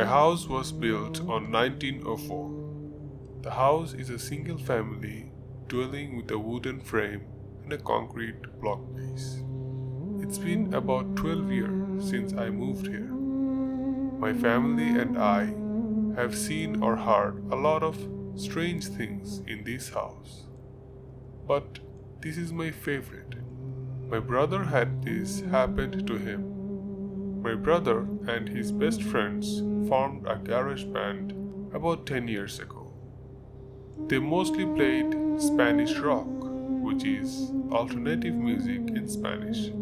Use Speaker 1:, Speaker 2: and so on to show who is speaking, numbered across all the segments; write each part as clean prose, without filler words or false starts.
Speaker 1: My house was built on 1904. The house is a single family dwelling with a wooden frame and a concrete block base. It's been about 12 years since I moved here. My family and I have seen or heard a lot of strange things in this house. But this is my favorite. My brother had this happen to him. My brother and his best friends formed a garage band about 10 years ago. They mostly played Spanish rock, which is alternative music in Spanish.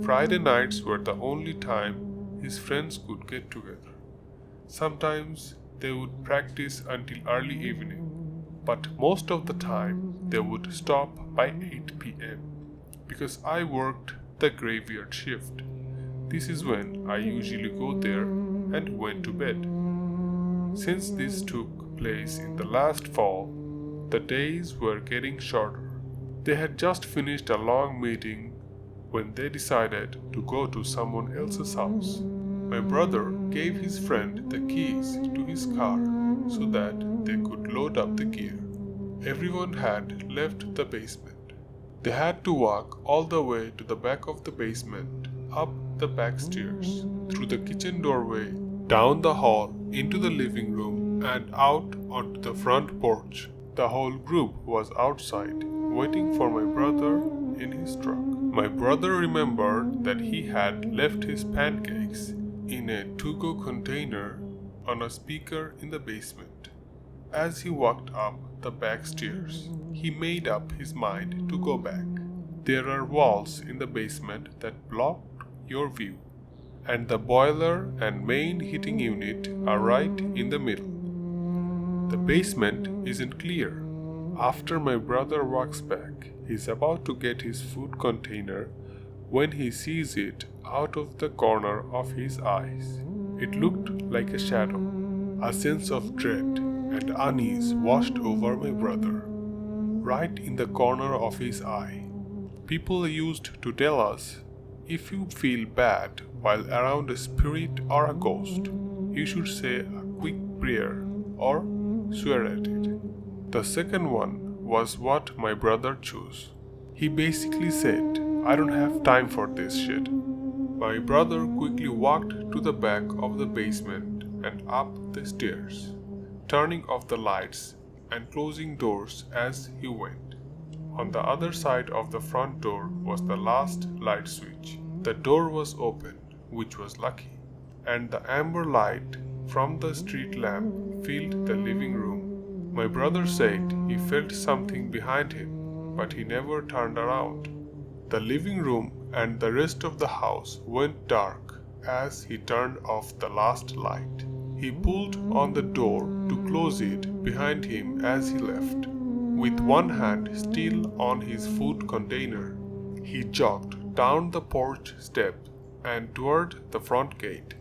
Speaker 1: Friday nights were the only time his friends could get together. Sometimes they would practice until early evening, but most of the time they would stop by 8 p.m. because I worked the graveyard shift. This is when I usually go there and went to bed. Since this took place in the last fall, the days were getting shorter. They had just finished a long meeting when they decided to go to someone else's house. My brother gave his friend the keys to his car so that they could load up the gear. Everyone had left the basement. They had to walk all the way to the back of the basement, up the back stairs, through the kitchen doorway, down the hall, into the living room, and out onto the front porch. The whole group was outside, waiting for my brother in his truck. My brother remembered that he had left his pancakes in a to-go container on a speaker in the basement. As he walked up the back stairs, he made up his mind to go back. There are walls in the basement that block your view, and the boiler and main heating unit are right in the middle. The basement isn't clear. After my brother walks back, he's about to get his food container when he sees it out of the corner of his eyes. It looked like a shadow. A sense of dread and unease washed over my brother, right in the corner of his eye. People used to tell us, if you feel bad while around a spirit or a ghost, you should say a quick prayer or swear at it. The second one was what my brother chose. He basically said, I don't have time for this shit. My brother quickly walked to the back of the basement and up the stairs, turning off the lights and closing doors as he went. On the other side of the front door was the last light switch. The door was open, which was lucky, and the amber light from the street lamp filled the living room. My brother said he felt something behind him, but he never turned around. The living room and the rest of the house went dark as he turned off the last light. He pulled on the door to close it behind him as he left. With one hand still on his food container, he jogged down the porch step and toward the front gate.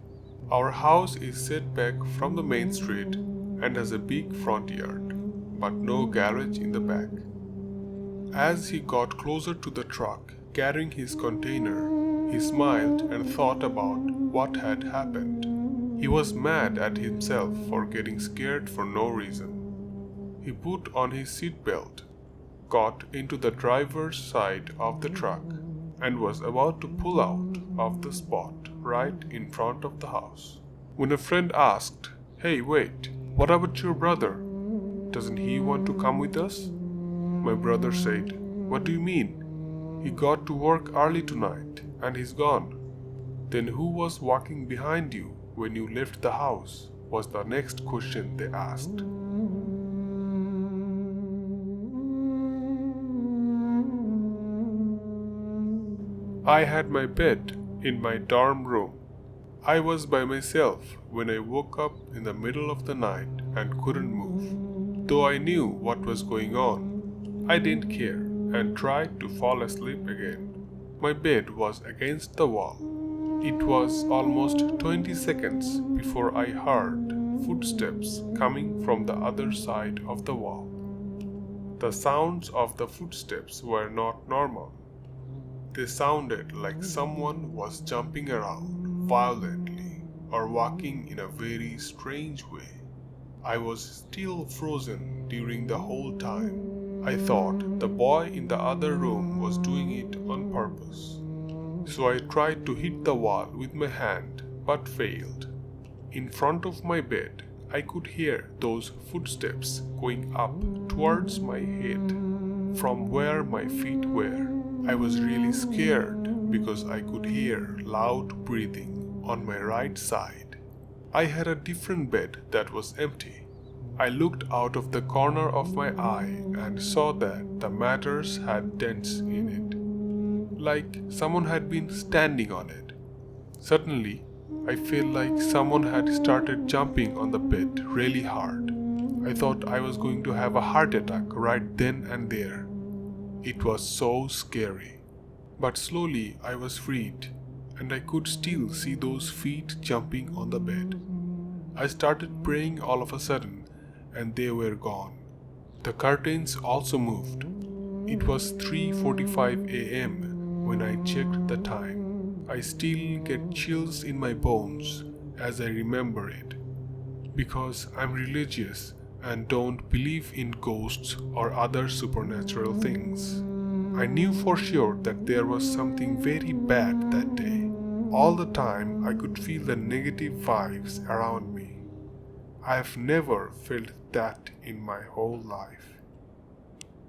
Speaker 1: Our house is set back from the main street and has a big front yard, but no garage in the back. As he got closer to the truck carrying his container, he smiled and thought about what had happened. He was mad at himself for getting scared for no reason. He put on his seatbelt, got into the driver's side of the truck, and was about to pull out of the spot right in front of the house, when a friend asked, "Hey, wait, what about your brother? Doesn't he want to come with us?" My brother said, "What do you mean? He got to work early tonight and he's gone." "Then who was walking behind you when you left the house?" was the next question they asked. I had my bed in my dorm room. I was by myself when I woke up in the middle of the night and couldn't move. Though I knew what was going on, I didn't care and tried to fall asleep again. My bed was against the wall. It was almost 20 seconds before I heard footsteps coming from the other side of the wall. The sounds of the footsteps were not normal. They sounded like someone was jumping around violently. or walking in a very strange way. I was still frozen during the whole time. I thought the boy in the other room was doing it on purpose. So I tried to hit the wall with my hand, but failed. In front of my bed, I could hear those footsteps going up towards my head from where my feet were. I was really scared because I could hear loud breathing on my right side. I had a different bed that was empty. I looked out of the corner of my eye and saw that the mattress had dents in it, like someone had been standing on it. Suddenly, I felt like someone had started jumping on the bed really hard. I thought I was going to have a heart attack right then and there. It was so scary. But slowly I was freed, and I could still see those feet jumping on the bed. I started praying all of a sudden, and they were gone. The curtains also moved. It was 3:45 a.m. when I checked the time. I still get chills in my bones as I remember it, because I'm religious and don't believe in ghosts or other supernatural things. I knew for sure that there was something very bad that day. All the time I could feel the negative vibes around me. I've never felt that in my whole life.